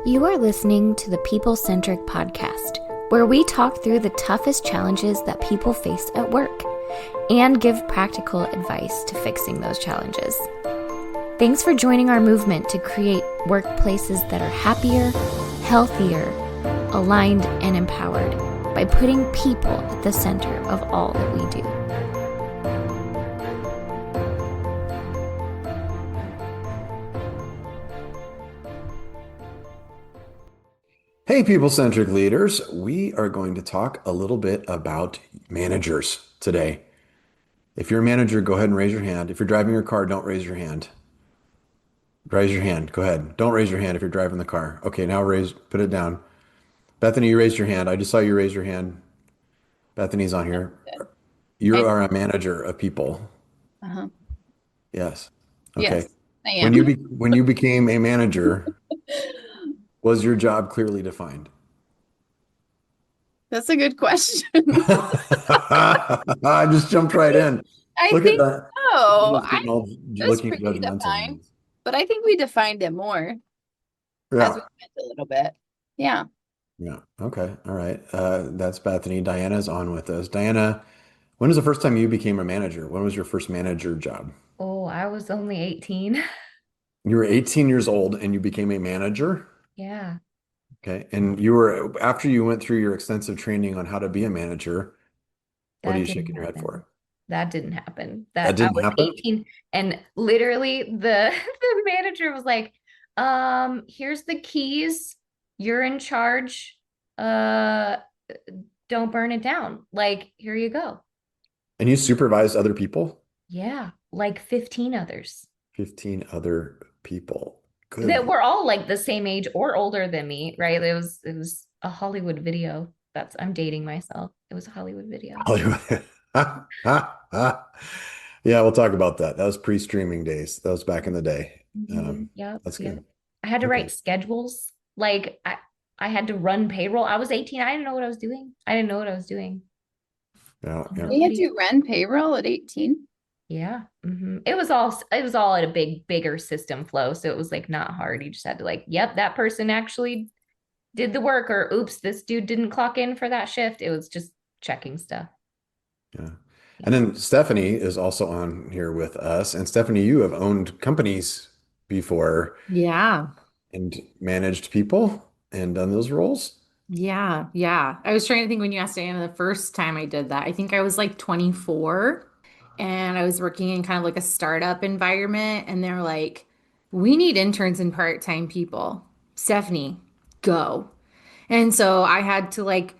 You are listening to the People-Centric Podcast, where we talk through the toughest challenges that people face at work and give practical advice to fixing those challenges. Thanks for joining our movement to create workplaces that are happier, healthier, aligned, and empowered by putting people at the center of all that we do. Hey, people-centric leaders. We are going to talk a little bit about managers today. If you're a manager, go ahead and raise your hand. If you're driving your car, don't raise your hand. Raise your hand. Go ahead. Don't raise your hand if you're driving the car. Okay, now put it down. Bethany, you raised your hand. I just saw you raise your hand. Bethany's on here. You are a manager of people. Uh-huh. Yes. Okay. Yes, I am. When you became a manager, was your job clearly defined? That's a good question. I just jumped right in. I Look think at that. so. It was Looking pretty defined, but I think we defined it more as we went a little bit. Yeah. Yeah. Okay. All right. That's Bethany. Diana's on with us. Diana, when was the first time you became a manager? When was your first manager job? Oh, I was only 18. You were 18 years old and you became a manager? Yeah. Okay. And after you went through your extensive training on how to be a manager, what are you shaking your head for? That didn't happen. That didn't happen? 18 and literally the manager was like, here's the keys. You're in charge. Don't burn it down. Like, here you go. And you supervised other people? Yeah, like 15 others. 15 other people. Good. That were all like the same age or older than me, right? It was a Hollywood video. I'm dating myself. It was a Hollywood video. Hollywood. Yeah, we'll talk about that. That was pre-streaming days. That was back in the day. Yeah, that's good. I had to write schedules. Like I had to run payroll. I was 18. I didn't know what I was doing. Yeah. You had to run payroll at 18? Yeah. It was all at a bigger system flow. So it was like not hard. You just had to like, yep, that person actually did the work, or oops, this dude didn't clock in for that shift. It was just checking stuff. Yeah. And then Stephanie is also on here with us. And Stephanie, you have owned companies before. Yeah. And managed people and done those roles. Yeah. I was trying to think when you asked Anna the first time I did that. I think I was like 24 and I was working in kind of like a startup environment. And they're like, we need interns and part-time people. Stephanie, go. And so I had to like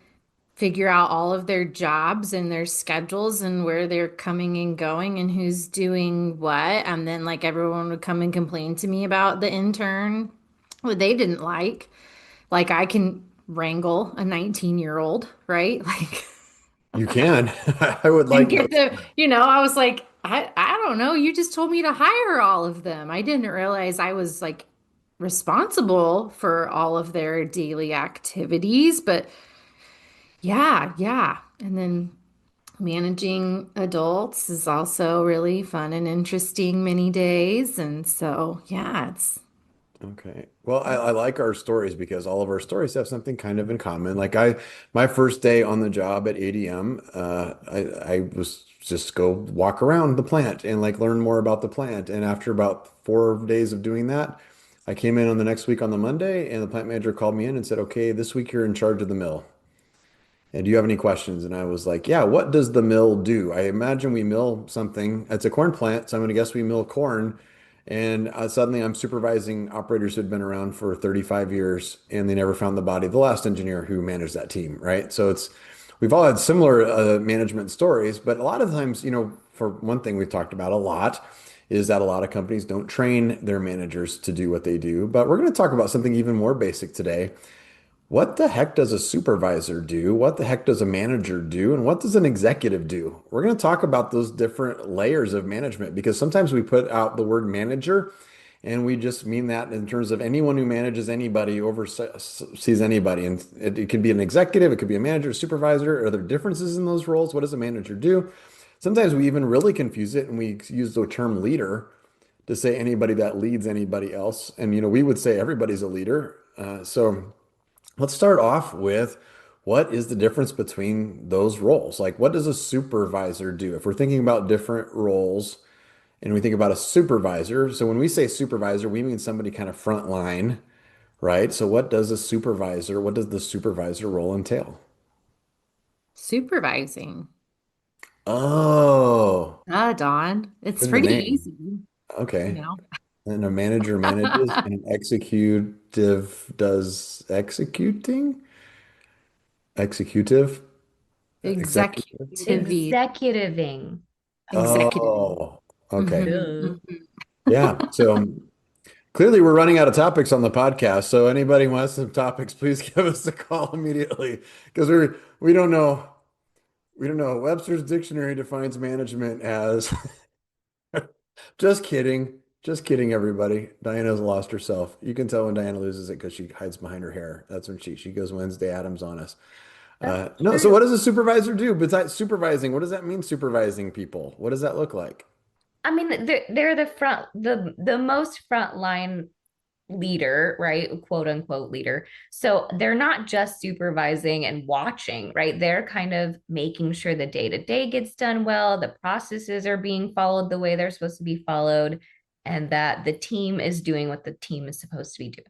figure out all of their jobs and their schedules and where they're coming and going and who's doing what. And then like everyone would come and complain to me about the intern, what they didn't like. Like I can wrangle a 19-year-old, right? Like you can. I would like I was like, I don't know. You just told me to hire all of them. I didn't realize I was like responsible for all of their daily activities, but yeah. And then managing adults is also really fun and interesting many days. And so, yeah, it's okay. Well, I like our stories because all of our stories have something kind of in common. Like my first day on the job at ADM, I was just go walk around the plant and like learn more about the plant. And after about 4 days of doing that, I came in on the next week on the Monday and the plant manager called me in and said, okay, this week you're in charge of the mill. And do you have any questions? And I was like, yeah, what does the mill do? I imagine we mill something. It's a corn plant, so I'm going to guess we mill corn. And suddenly I'm supervising operators who'd been around for 35 years and they never found the body of the last engineer who managed that team, right? So we've all had similar management stories, but a lot of times, for one thing we've talked about a lot is that a lot of companies don't train their managers to do what they do. But we're going to talk about something even more basic today. What the heck does a supervisor do? What the heck does a manager do? And what does an executive do? We're going to talk about those different layers of management because sometimes we put out the word manager and we just mean that in terms of anyone who manages anybody, oversees anybody. And it could be an executive, it could be a manager, a supervisor. Are there differences in those roles? What does a manager do? Sometimes we even really confuse it and we use the term leader to say anybody that leads anybody else. And, we would say everybody's a leader. So let's start off with what is the difference between those roles? Like, what does a supervisor do? If we're thinking about different roles and we think about a supervisor, so when we say supervisor, we mean somebody kind of front line, right? So what does the supervisor role entail? Supervising. Oh, Dawn. It's in the pretty name. easy, Okay. you know. And a manager manages and an executive does executing? Executive? Executive? Executive. Executiving. Executive. Oh, okay. Duh. Hmm. Yeah. So clearly we're running out of topics on the podcast. So anybody who wants some topics, please give us a call immediately because we don't know. We don't know. Webster's dictionary defines management as just kidding. Just kidding, everybody. Diana's lost herself. You can tell when Diana loses it because she hides behind her hair. That's when she goes Wednesday Adams on us. That's No, so true. what does a supervisor do besides supervising? What does that mean, supervising people? What does that look like? I mean, they're the most frontline leader, right? Quote unquote leader. So they're not just supervising and watching, right? They're kind of making sure the day to day gets done well, the processes are being followed the way they're supposed to be followed, and that the team is doing what the team is supposed to be doing.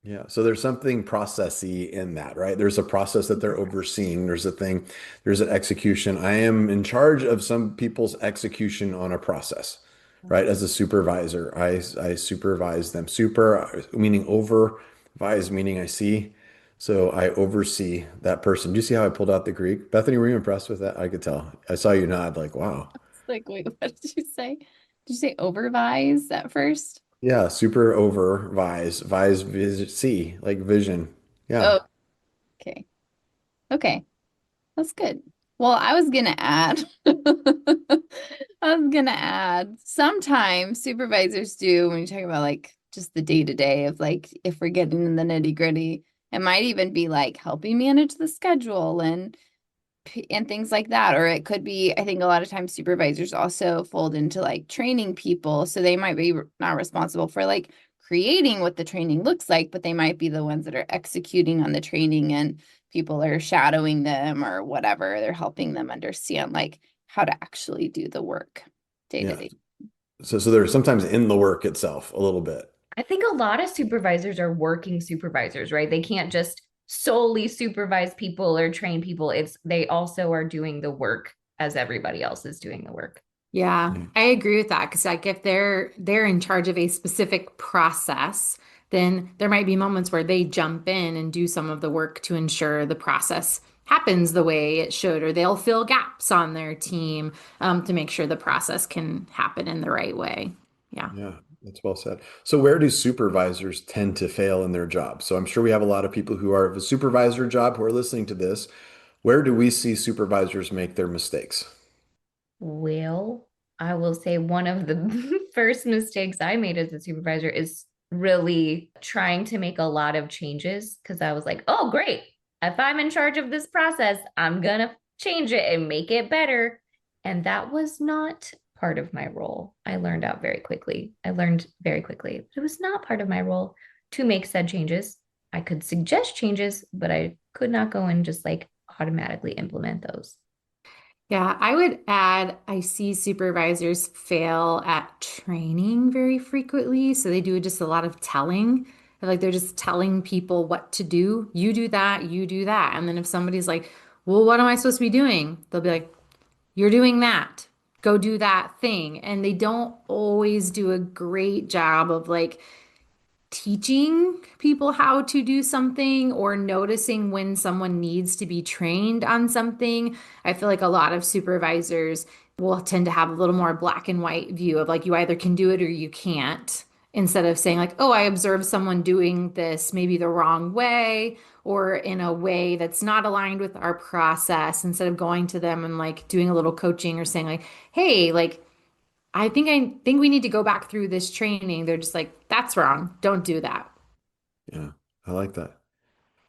Yeah, so there's something processy in that, right? There's a process that they're overseeing. There's an execution. I am in charge of some people's execution on a process, right? As a supervisor, I supervise them. Super meaning over, vise meaning I see. So I oversee that person. Do you see how I pulled out the Greek? Bethany, were you impressed with that? I could tell. I saw you nod like, wow. It's like, wait, what did you say? Did you say overvise at first? Yeah, super over, see, like vision. Yeah. Oh, okay. Okay. That's good. Well, I was gonna add, sometimes supervisors do when you talk about like just the day to day of like if we're getting in the nitty gritty, it might even be like helping manage the schedule and things like that. Or it could be, I think a lot of times supervisors also fold into like training people. So they might be not responsible for like creating what the training looks like, but they might be the ones that are executing on the training and people are shadowing them or whatever. They're helping them understand like how to actually do the work day to Yeah. day. So they're sometimes in the work itself a little bit. I think a lot of supervisors are working supervisors, right? They can't just solely supervise people or train people. It's they also are doing the work as everybody else is doing the work. Yeah, Yeah. I agree with that because like if they're in charge of a specific process, then there might be moments where they jump in and do some of the work to ensure the process happens the way it should, or they'll fill gaps on their team to make sure the process can happen in the right way. Yeah. Yeah, that's well said. So where do supervisors tend to fail in their job? So I'm sure we have a lot of people who are of a supervisor job who are listening to this. Where do we see supervisors make their mistakes? Well, I will say one of the first mistakes I made as a supervisor is really trying to make a lot of changes because I was like, oh, great. If I'm in charge of this process, I'm going to change it and make it better. And that was not part of my role. I learned out very quickly. I learned very quickly. It was not part of my role to make said changes. I could suggest changes, but I could not go and just like automatically implement those. Yeah, I would add, I see supervisors fail at training very frequently. So they do just a lot of telling. Like they're just telling people what to do. You do that, you do that. And then if somebody's like, well, what am I supposed to be doing? They'll be like, you're doing that. Go do that thing. And they don't always do a great job of like teaching people how to do something or noticing when someone needs to be trained on something. I feel like a lot of supervisors will tend to have a little more black and white view of like you either can do it or you can't, instead of saying like, oh, I observed someone doing this maybe the wrong way or in a way that's not aligned with our process, instead of going to them and like doing a little coaching or saying like, hey, like I think we need to go back through this training. They're just like, that's wrong. Don't do that. Yeah, I like that.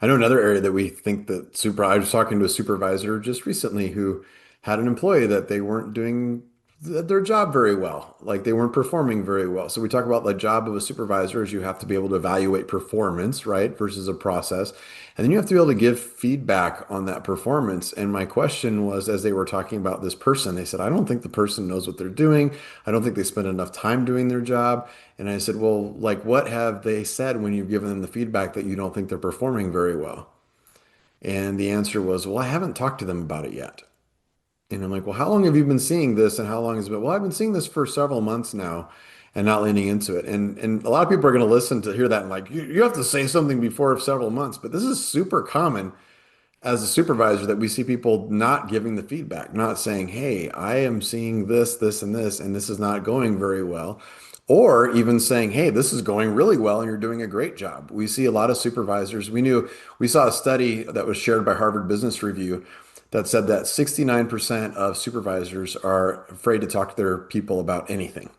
I know another area that we think that I was talking to a supervisor just recently who had an employee that they weren't doing their job very well. Like they weren't performing very well. So we talk about the job of a supervisor is you have to be able to evaluate performance, right, versus a process. And then you have to be able to give feedback on that performance. And my question was, as they were talking about this person, they said, I don't think the person knows what they're doing. I don't think they spend enough time doing their job. And I said, well, like what have they said when you've given them the feedback that you don't think they're performing very well? And the answer was, well, I haven't talked to them about it yet. And I'm like, well, how long have you been seeing this and how long has it been? Well, I've been seeing this for several months now and not leaning into it. And a lot of people are going to listen to hear that and like, you have to say something before several months. But this is super common as a supervisor that we see people not giving the feedback, not saying, hey, I am seeing this, this, and this is not going very well. Or even saying, hey, this is going really well and you're doing a great job. We see a lot of supervisors. We saw a study that was shared by Harvard Business Review that said that 69% of supervisors are afraid to talk to their people about anything.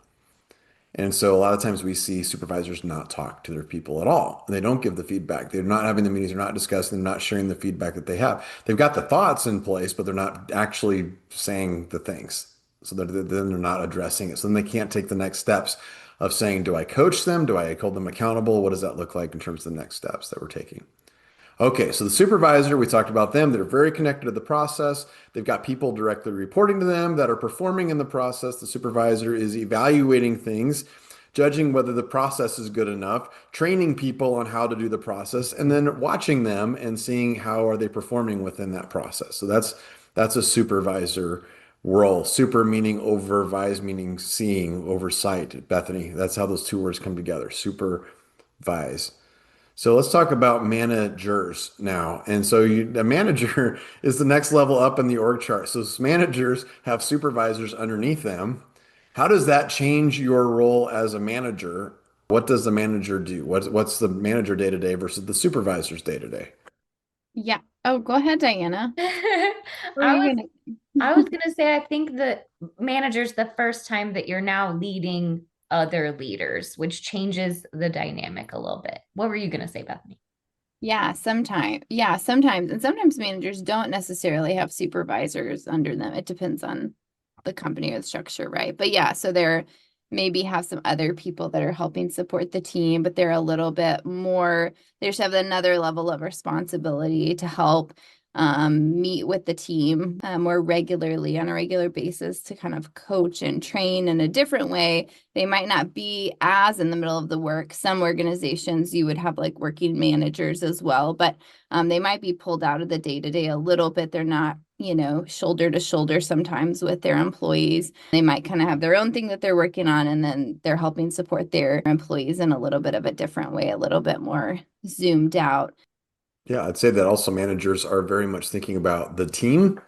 And so a lot of times we see supervisors not talk to their people at all. They don't give the feedback. They're not having the meetings. They're not discussing. They're not sharing the feedback that they have. They've got the thoughts in place, but they're not actually saying the things. So then they're not addressing it. So then they can't take the next steps of saying, do I coach them? Do I hold them accountable? What does that look like in terms of the next steps that we're taking? Okay, so the supervisor, we talked about them that are very connected to the process. They've got people directly reporting to them that are performing in the process. The supervisor is evaluating things, judging whether the process is good enough, training people on how to do the process, and then watching them and seeing how are they performing within that process. So that's a supervisor role. Super meaning overvise, meaning seeing, oversight. Bethany, that's how those two words come together. Supervise. So let's talk about managers now. And so a manager is the next level up in the org chart. So managers have supervisors underneath them. How does that change your role as a manager? What does the manager do? What's the manager day to day versus the supervisor's day to day? Yeah. Oh, go ahead, Diana. I What are you was I was gonna? gonna say I think that manager's the first time that you're now leading other leaders, which changes the dynamic a little bit. What were you gonna say, Bethany? Yeah, sometimes. Yeah, sometimes. And sometimes managers don't necessarily have supervisors under them. It depends on the company or the structure, right? But yeah, so they're maybe have some other people that are helping support the team, but they're a little bit more, they just have another level of responsibility to help meet with the team more regularly on a regular basis to kind of coach and train in a different way. They might not be as in the middle of the work. Some organizations you would have like working managers as well, but they might be pulled out of the day to day a little bit. They're not, shoulder to shoulder sometimes with their employees. They might kind of have their own thing that they're working on, and then they're helping support their employees in a little bit of a different way, a little bit more zoomed out. Yeah, I'd say that also managers are very much thinking about the team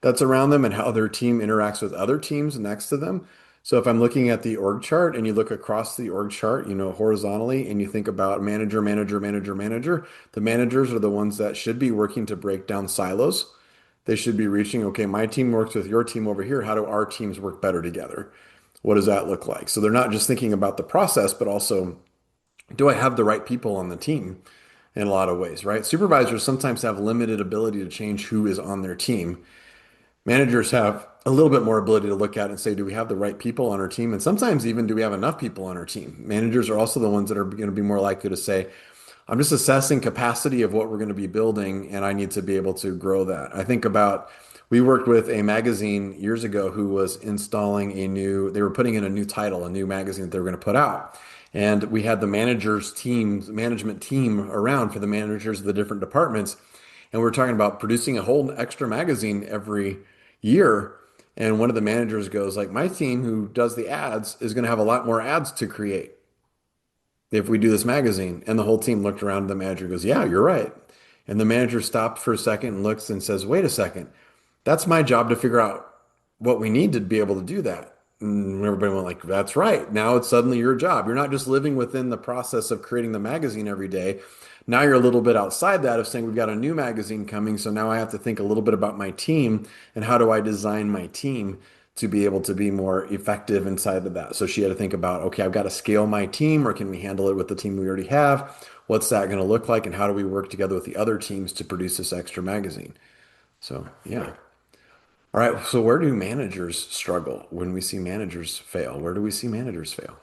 that's around them and how their team interacts with other teams next to them. So if I'm looking at the org chart and you look across the org chart, horizontally, and you think about manager, manager, manager, manager, the managers are the ones that should be working to break down silos. They should be reaching, okay, my team works with your team over here. How do our teams work better together? What does that look like? So they're not just thinking about the process, but also, do I have the right people on the team in a lot of ways, right? Supervisors sometimes have limited ability to change who is on their team. Managers have a little bit more ability to look at and say, do we have the right people on our team? And sometimes even, do we have enough people on our team? Managers are also the ones that are going to be more likely to say, I'm just assessing capacity of what we're going to be building, and I need to be able to grow that. I think about, we worked with a magazine years ago who was installing they were putting in a new title, a new magazine that they were going to put out. And we had the management team around for the managers of the different departments. And we were talking about producing a whole extra magazine every year. And one of the managers goes like, my team who does the ads is going to have a lot more ads to create if we do this magazine. And the whole team looked around, and the manager goes, yeah, you're right. And the manager stopped for a second and looks and says, wait a second, that's my job to figure out what we need to be able to do that. And everybody went like, that's right. Now it's suddenly your job. You're not just living within the process of creating the magazine every day. Now you're a little bit outside that of saying, we've got a new magazine coming. So now I have to think a little bit about my team and how do I design my team to be able to be more effective inside of that. So she had to think about, okay, I've got to scale my team, or can we handle it with the team we already have? What's that going to look like? And how do we work together with the other teams to produce this extra magazine? So, yeah. All right. So where do managers struggle when we see managers fail? Where do we see managers fail?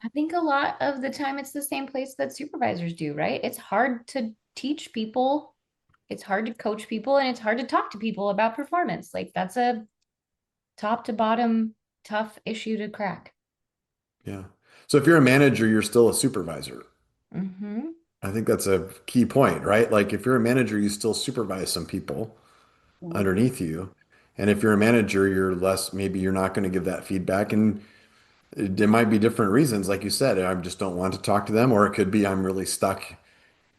I think a lot of the time it's the same place that supervisors do, right? It's hard to teach people, it's hard to coach people, and it's hard to talk to people about performance. Like that's a top to bottom tough issue to crack. Yeah. So if you're a manager, you're still a supervisor. Hmm. I think that's a key point, right? Like if you're a manager, you still supervise some people underneath you. And if you're a manager, you're less, maybe you're not going to give that feedback. And it might be different reasons. Like you said, I just don't want to talk to them, or it could be I'm really stuck.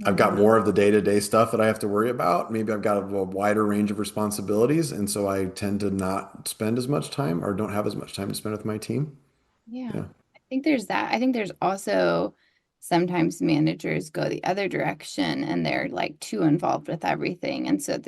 I've got Hmm. more of the day-to-day stuff that I have to worry about. Maybe I've got a wider range of responsibilities. And so I tend to not spend as much time or don't have as much time to spend with my team. Yeah, Yeah. I think there's that. I think there's also sometimes managers go the other direction and they're like too involved with everything. And so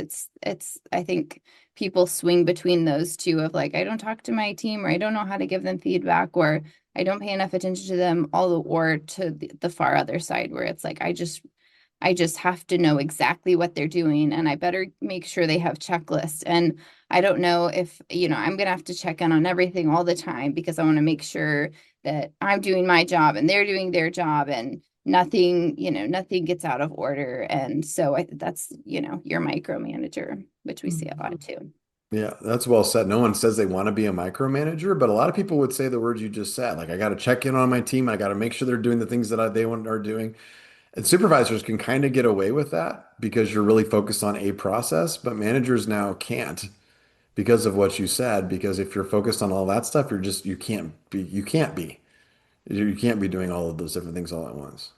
it's I think people swing between those two of like, I don't talk to my team, or I don't know how to give them feedback, or I don't pay enough attention to them, or to the far other side where it's like I just have to know exactly what they're doing, and I better make sure they have checklists. And I don't know if, I'm going to have to check in on everything all the time because I want to make sure that I'm doing my job and they're doing their job, and nothing gets out of order. And so that's, your micromanager, which we see a lot too. Yeah, that's well said. No one says they want to be a micromanager, but a lot of people would say the words you just said. Like, I got to check in on my team. I got to make sure they're doing the things that they are doing. And supervisors can kind of get away with that because you're really focused on a process, but managers now can't because of what you said. Because if you're focused on all that stuff, you can't be doing all of those different things all at once.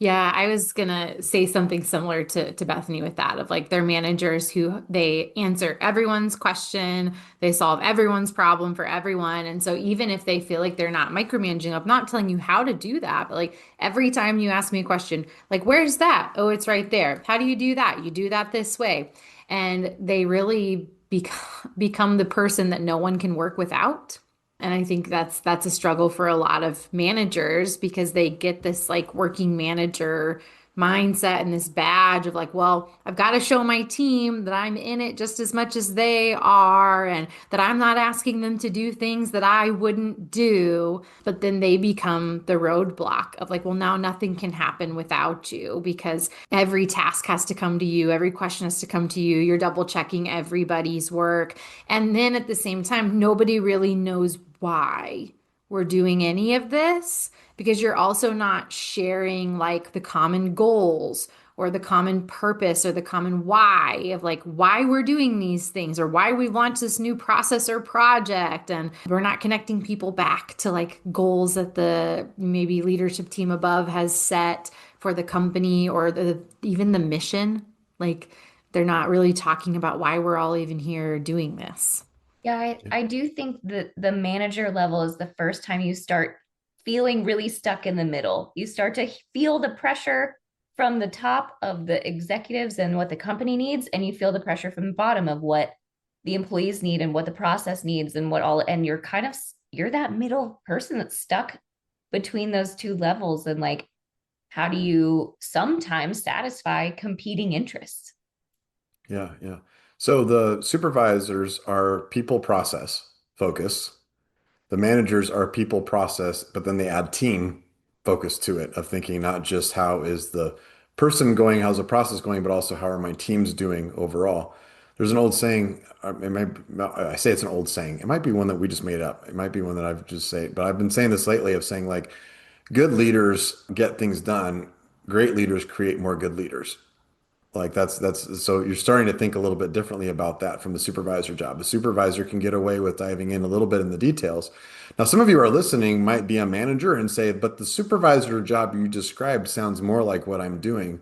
Yeah, I was gonna say something similar to Bethany with that of like they're managers who they answer everyone's question, they solve everyone's problem for everyone. And so even if they feel like they're not micromanaging, I'm not telling you how to do that, but like every time you ask me a question, like, where's that? Oh, it's right there. How do you do that? You do that this way. And they really become the person that no one can work without. And I think that's a struggle for a lot of managers because they get this like working manager mindset and this badge of like, well, I've got to show my team that I'm in it just as much as they are and that I'm not asking them to do things that I wouldn't do. But then they become the roadblock of like, well, now nothing can happen without you because every task has to come to you, every question has to come to you. You're double checking everybody's work. And then at the same time, nobody really knows why we're doing any of this because you're also not sharing like the common goals or the common purpose or the common why of like why we're doing these things or why we launched this new process or project. And we're not connecting people back to like goals that the maybe leadership team above has set for the company or even the mission. Like they're not really talking about why we're all even here doing this. Yeah, I do think that the manager level is the first time you start feeling really stuck in the middle. You start to feel the pressure from the top of the executives and what the company needs, and you feel the pressure from the bottom of what the employees need and what the process needs and and you're that middle person that's stuck between those two levels. And like, how do you sometimes satisfy competing interests? Yeah, yeah. So the supervisors are people process focus. The managers are people process, but then they add team focus to it of thinking not just how is the person going, how's the process going, but also how are my teams doing overall. There's an old saying, I say it's an old saying. It might be one that we just made up. It might be one that I've just said, but I've been saying this lately of saying like good leaders get things done. Great leaders create more good leaders. Like that's so you're starting to think a little bit differently about that from the supervisor job. The supervisor can get away with diving in a little bit in the details. Now, some of you are listening might be a manager and say, but the supervisor job you described sounds more like what I'm doing.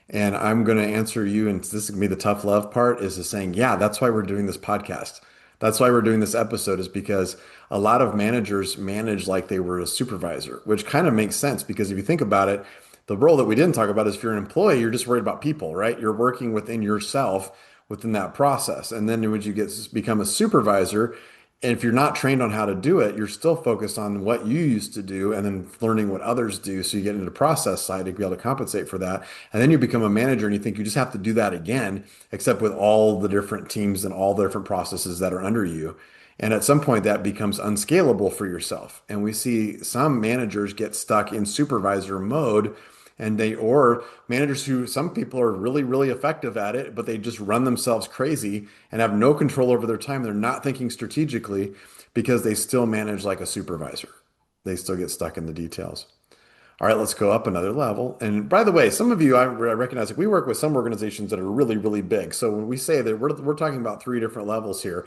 And I'm going to answer you, and this is going to be the tough love part, is saying, yeah, that's why we're doing this podcast. That's why we're doing this episode, is because a lot of managers manage like they were a supervisor, which kind of makes sense because if you think about it, the role that we didn't talk about is if you're an employee, you're just worried about people, right? You're working within yourself within that process. And then when you become a supervisor, And if you're not trained on how to do it, you're still focused on what you used to do and then learning what others do. So you get into the process side to be able to compensate for that. And then you become a manager and you think you just have to do that again, except with all the different teams and all the different processes that are under you. And at some point, that becomes unscalable for yourself. And we see some managers get stuck in supervisor mode and or managers who some people are really, really effective at it, but they just run themselves crazy and have no control over their time. They're not thinking strategically because they still manage like a supervisor. They still get stuck in the details. All right, let's go up another level. And by the way, some of you, I recognize that we work with some organizations that are really, really big. So when we say that we're talking about three different levels here,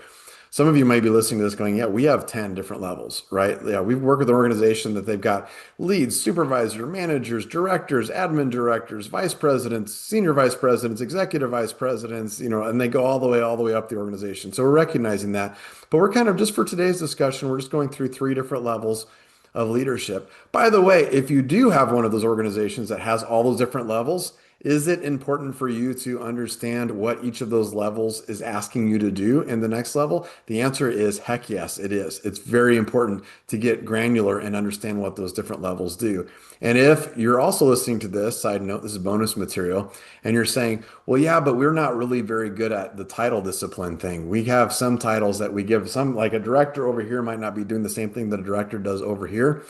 some of you might be listening to this going, yeah, we have 10 different levels, right? Yeah, we work with an organization that they've got leads, supervisor, managers, directors, admin directors, vice presidents, senior vice presidents, executive vice presidents, and they go all the way up the organization. So we're recognizing that. But we're kind of just for today's discussion, we're just going through three different levels of leadership. By the way, if you do have one of those organizations that has all those different levels, is it important for you to understand what each of those levels is asking you to do in the next level? The answer is heck yes, it is. It's very important to get granular and understand what those different levels do. And if you're also listening to this, side note, this is bonus material, and you're saying, well, yeah, but we're not really very good at the title discipline thing. We have some titles that we give some, like a director over here might not be doing the same thing that a director does over here.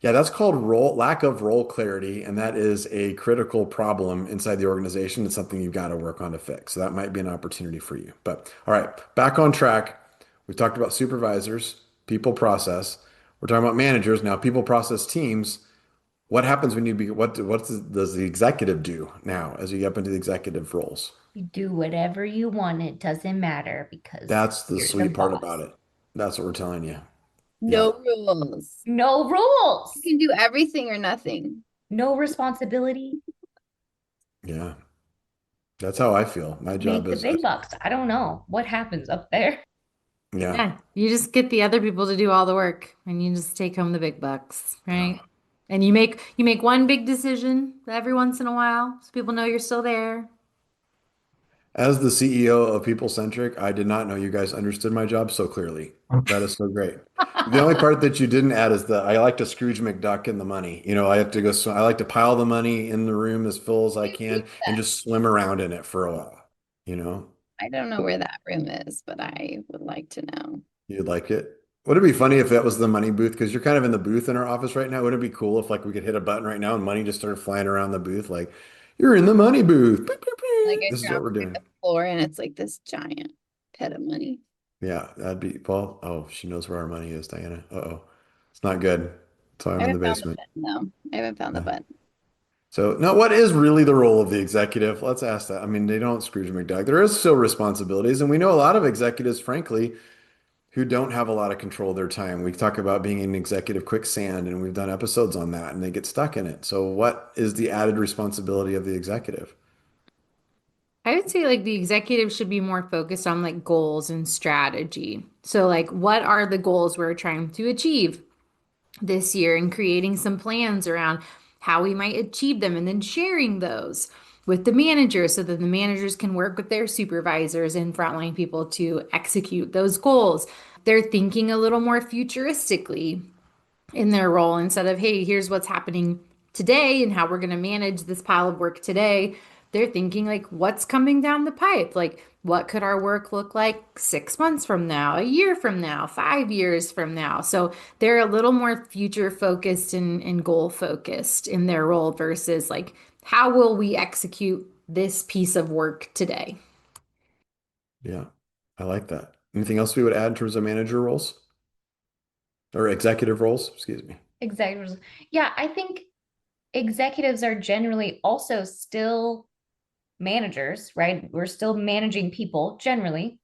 Yeah, that's called lack of role clarity, and that is a critical problem inside the organization. It's something you've got to work on to fix. So that might be an opportunity for you. But all right, back on track. We talked about supervisors, people process. We're talking about managers now. People process teams. What happens when does the executive do now as you get up into the executive roles? You do whatever you want. It doesn't matter because That's the you're the sweet part about boss. it. That's what we're telling you. Yeah, No rules. No rules, You can do everything or nothing. no responsibility. yeah. That's how I feel. My job Make the is, big bucks. I don't know what happens up there. yeah. Yeah, you just get the other people to do all the work and you just take home the big bucks, right? And you make one big decision every once in a while so people know you're still there. As the CEO of People Centric, I did not know you guys understood my job so clearly. That is so great. The only part that you didn't add is I like to Scrooge McDuck in the money. I have to go, I like to pile the money in the room as full as I You do can and that. just swim around in it for a while. You know, I don't know where that room is, but I would like to know. you'd like it. Would it be funny if that was the money booth? Because you're kind of in the booth in our office right now. Wouldn't it be cool if like we could hit a button right now and money just started flying around the booth? Like, you're in the money booth. Beep, beep, Like beep. I This is what drop we're through doing. the floor and it's like this giant pit of money. Yeah, that'd be Paul. Oh, she knows where our money is, Diana. Uh-oh. It's not good. That's why I I'm in the haven't found the basement. button though. I haven't found the Yeah. button. So now what is really the role of the executive? Let's ask that. I mean, they don't Scrooge McDuck. There is still responsibilities, and we know a lot of executives, frankly, who don't have a lot of control of their time. We talk about being in executive quicksand, and we've done episodes on that, and they get stuck in it. So what is the added responsibility of the executive? I would say like the executive should be more focused on like goals and strategy. So like what are the goals we're trying to achieve this year and creating some plans around how we might achieve them and then sharing those with the managers so that the managers can work with their supervisors and frontline people to execute those goals. They're thinking a little more futuristically in their role instead of, hey, here's what's happening today and how we're going to manage this pile of work today. They're thinking, like, what's coming down the pipe? Like, what could our work look like 6 months from now, a year from now, 5 years from now? So they're a little more future focused and goal focused in their role versus, like, how will we execute this piece of work today? Yeah, I like that. Anything else we would add in terms of manager roles or executive roles? Excuse me. Executives. Yeah, I think executives are generally also still managers, right? We're still managing people generally,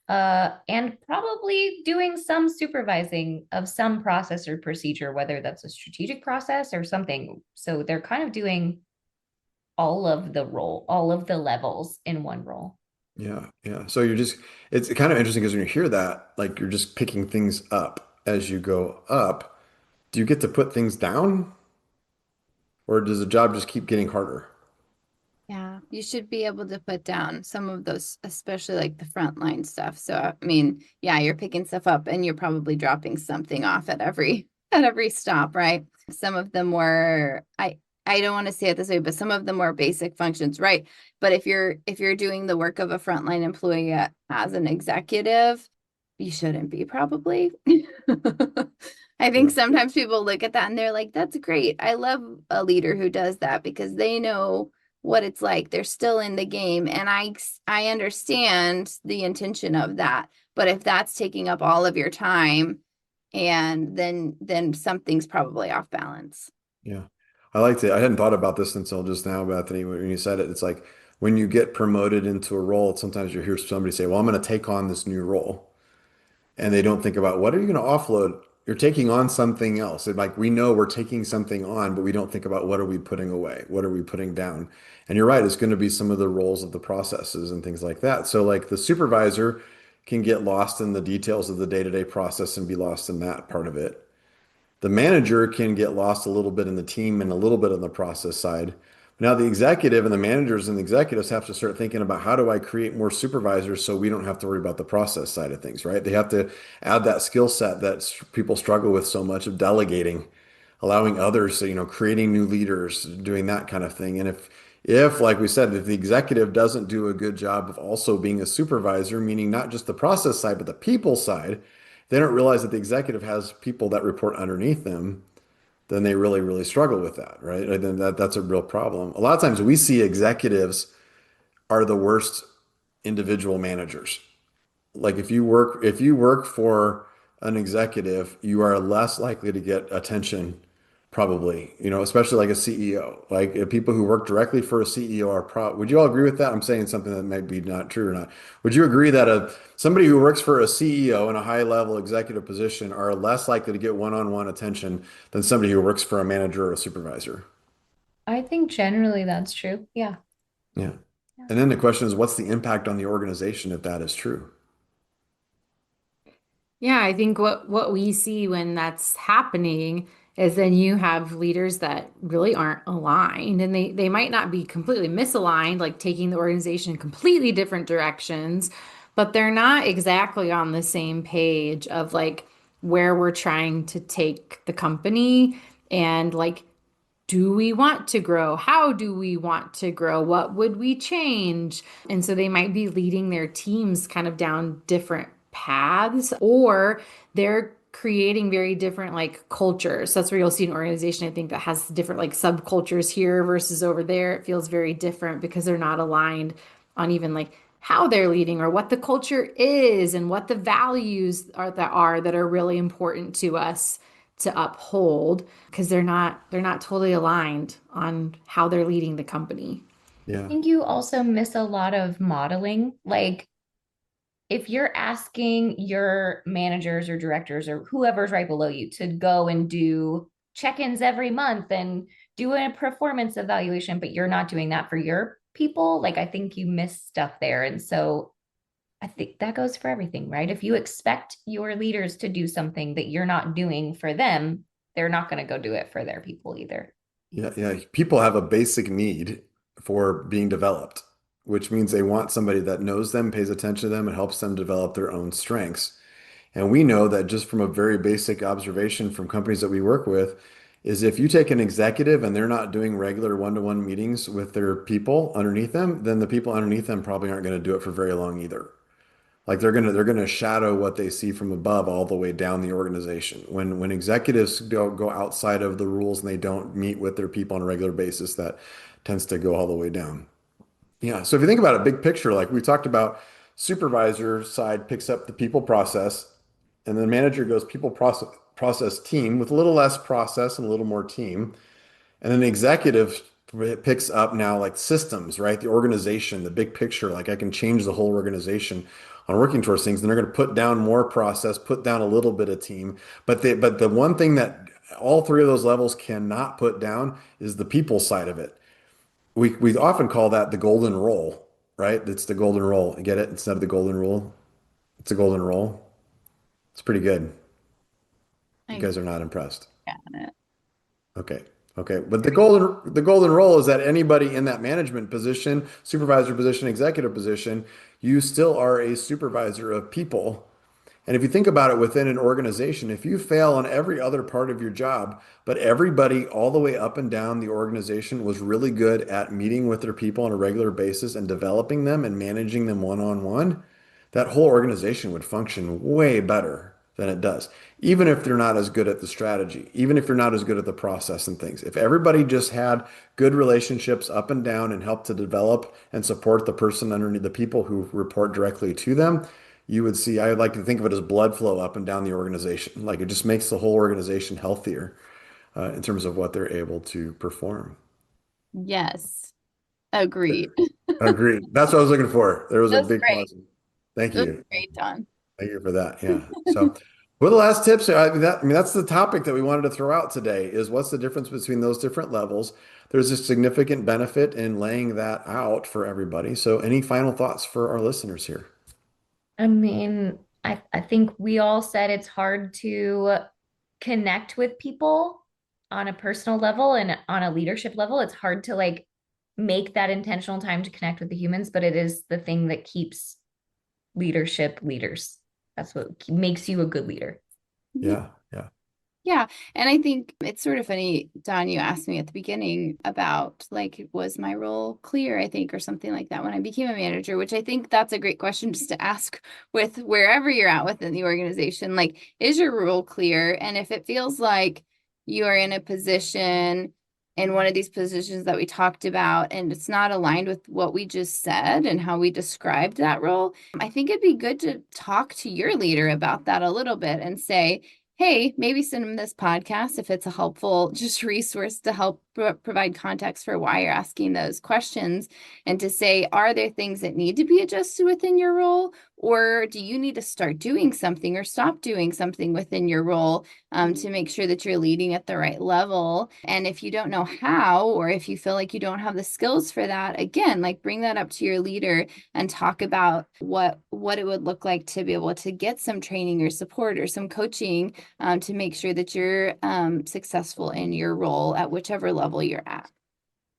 and probably doing some supervising of some process or procedure, whether that's a strategic process or something. So they're kind of doing all of the levels in one role. Yeah, yeah. So it's kind of interesting because when you hear that, like you're just picking things up as you go up. Do you get to put things down, or does the job just keep getting harder? Yeah, you should be able to put down some of those, especially like the frontline stuff. So, I mean, yeah, you're picking stuff up and you're probably dropping something off at every at every stop, right? Some of the more I don't want to say it this way, but some of the more basic functions, right? But if you're doing the work of a frontline employee as an executive, you shouldn't be probably. I think Yeah. sometimes people look at that and they're like, that's great. I love a leader who does that because they know what it's like. They're still in the game. And I understand the intention of that. But if that's taking up all of your time, and then something's probably off balance. Yeah. I liked it. I hadn't thought about this until just now, Bethany, when you said it. It's like when you get promoted into a role, sometimes you hear somebody say, well, I'm going to take on this new role. And they don't think about what are you going to offload? You're taking on something else. And like we know we're taking something on, but we don't think about what are we putting away? What are we putting down? And you're right, it's going to be some of the roles of the processes and things like that. So like the supervisor can get lost in the details of the day-to-day process and be lost in that part of it. The manager can get lost a little bit in the team and a little bit on the process side. Now, the executive and the managers and the executives have to start thinking about how do I create more supervisors so we don't have to worry about the process side of things, right? They have to add that skill set that people struggle with so much of delegating, allowing others, creating new leaders, doing that kind of thing. And if, like we said, if the executive doesn't do a good job of also being a supervisor, meaning not just the process side, but the people side, they don't realize that the executive has people that report underneath them, then they really, really struggle with that, right? And then that's a real problem. A lot of times we see executives are the worst individual managers. Like if you work for an executive, you are less likely to get attention, probably, especially like a CEO. Like people who work directly for a CEO would you all agree with that? I'm saying something that might be not true or not. Would you agree that somebody who works for a CEO in a high level executive position are less likely to get one-on-one attention than somebody who works for a manager or a supervisor? I think generally that's true. Yeah. Yeah. Yeah. And then the question is, what's the impact on the organization if that is true? Yeah, I think what we see when that's happening is then you have leaders that really aren't aligned and they might not be completely misaligned, like taking the organization in completely different directions, but they're not exactly on the same page of like where we're trying to take the company and like do we want to grow? How do we want to grow? What would we change? And so they might be leading their teams kind of down different paths, or they're creating very different like cultures. So that's where you'll see an organization, I think, that has different like subcultures here versus over there. It feels very different because they're not aligned on even like how they're leading or what the culture is and what the values are that are really important to us to uphold because they're not totally aligned on how they're leading the company. I Yeah. think you also miss a lot of modeling. Like if you're asking your managers or directors or whoever's right below you to go and do check-ins every month and do a performance evaluation, but you're not doing that for your people, like I think you miss stuff there. And so I think that goes for everything, right? If you expect your leaders to do something that you're not doing for them, they're not going to go do it for their people either. Yeah, yeah. People have a basic need for being developed, which means they want somebody that knows them, pays attention to them, and helps them develop their own strengths. And we know that just from a very basic observation from companies that we work with, is if you take an executive and they're not doing regular one-to-one meetings with their people underneath them, then the people underneath them probably aren't going to do it for very long either. Like they're gonna shadow what they see from above all the way down the organization. When executives go outside of the rules and they don't meet with their people on a regular basis, that tends to go all the way down. Yeah. So if you think about a big picture, like we talked about, supervisor side picks up the people process, and the manager goes people process team with a little less process and a little more team. And then the executive picks up now like systems, right? The organization, the big picture, like I can change the whole organization on working towards things. And they're going to put down more process, put down a little bit of team. But the one thing that all three of those levels cannot put down is the people side of it. We often call that the golden rule, right? It's the golden rule. You get it? Instead of the golden rule, it's a golden rule. It's pretty good. You I guys are not impressed. got it. Okay. Okay, but the golden rule is that anybody in that management position, supervisor position, executive position, you still are a supervisor of people. And if you think about it within an organization, if you fail on every other part of your job, but everybody all the way up and down the organization was really good at meeting with their people on a regular basis and developing them and managing them one-on-one, that whole organization would function way better than it does. Even if they're not as good at the strategy, even if you're not as good at the process and things. If everybody just had good relationships up and down and helped to develop and support the person underneath the people who report directly to them, you would see, I would like to think of it as blood flow up and down the organization. Like it just makes the whole organization healthier in terms of what they're able to perform. Yes, agreed. Agreed. That's what I was looking for. There was a That's big great. pause. Thank That's you. great, Don. Thank you for that. Yeah. So, what are the last tips? I mean, that's the topic that we wanted to throw out today is what's the difference between those different levels? There's a significant benefit in laying that out for everybody. So, any final thoughts for our listeners here? I mean, I think we all said it's hard to connect with people on a personal level and on a leadership level. It's hard to like make that intentional time to connect with the humans, but it is the thing that keeps leadership leaders. That's what makes you a good leader. Yeah. Yeah. Yeah. And I think it's sort of funny, Don, you asked me at the beginning about like, was my role clear, I think, or something like that when I became a manager, which I think that's a great question just to ask with wherever you're at within the organization. Like, is your role clear? And if it feels like you are in a position in one of these positions that we talked about, and it's not aligned with what we just said and how we described that role, I think it'd be good to talk to your leader about that a little bit and say, hey, maybe send them this podcast if it's a helpful just resource to help provide context for why you're asking those questions, and to say, are there things that need to be adjusted within your role, or do you need to start doing something or stop doing something within your role to make sure that you're leading at the right level? And if you don't know how, or if you feel like you don't have the skills for that, again, like bring that up to your leader and talk about what it would look like to be able to get some training or support or some coaching to make sure that you're successful in your role at whichever level you're at.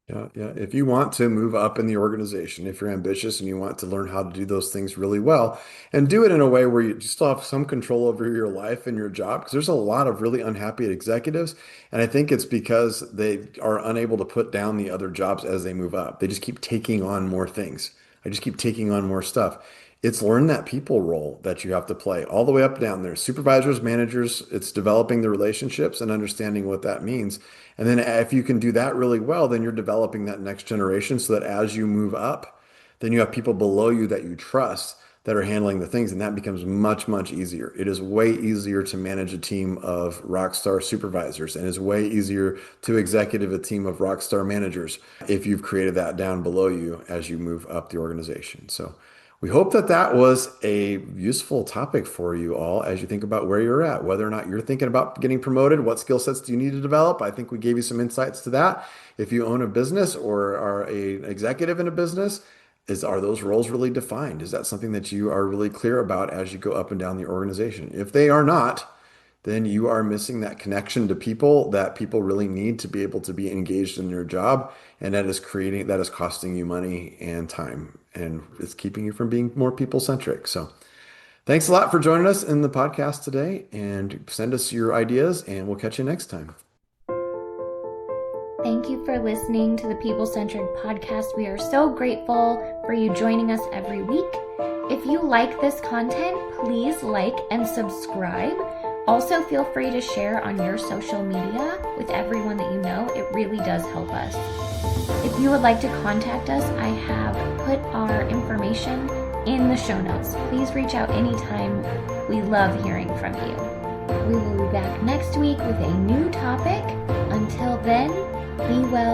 Yeah, yeah. If you want to move up in the organization, if you're ambitious and you want to learn how to do those things really well and do it in a way where you still have some control over your life and your job, because there's a lot of really unhappy executives. And I think it's because they are unable to put down the other jobs as they move up. They just keep taking on more things. I just keep taking on more stuff. It's learn that people role that you have to play all the way up down there. Supervisors, managers, it's developing the relationships and understanding what that means. And then if you can do that really well, then you're developing that next generation so that as you move up, then you have people below you that you trust that are handling the things. And that becomes much, much easier. It is way easier to manage a team of rock star supervisors, and it's way easier to executive a team of rock star managers if you've created that down below you as you move up the organization. So we hope that that was a useful topic for you all as you think about where you're at, whether or not you're thinking about getting promoted, what skill sets do you need to develop? I think we gave you some insights to that. If you own a business or are an executive in a business, are those roles really defined? Is that something that you are really clear about as you go up and down the organization? If they are not, then you are missing that connection to people that people really need to be able to be engaged in their job. And that is costing you money and time, and it's keeping you from being more people centric. So thanks a lot for joining us in the podcast today, and send us your ideas and we'll catch you next time. Thank you for listening to the People Centered Podcast. We are so grateful for you joining us every week. If you like this content, please like and subscribe. Also, feel free to share on your social media with everyone that you know. It really does help us. If you would like to contact us, I have put our information in the show notes. Please reach out anytime. We love hearing from you. We will be back next week with a new topic. Until then, be well.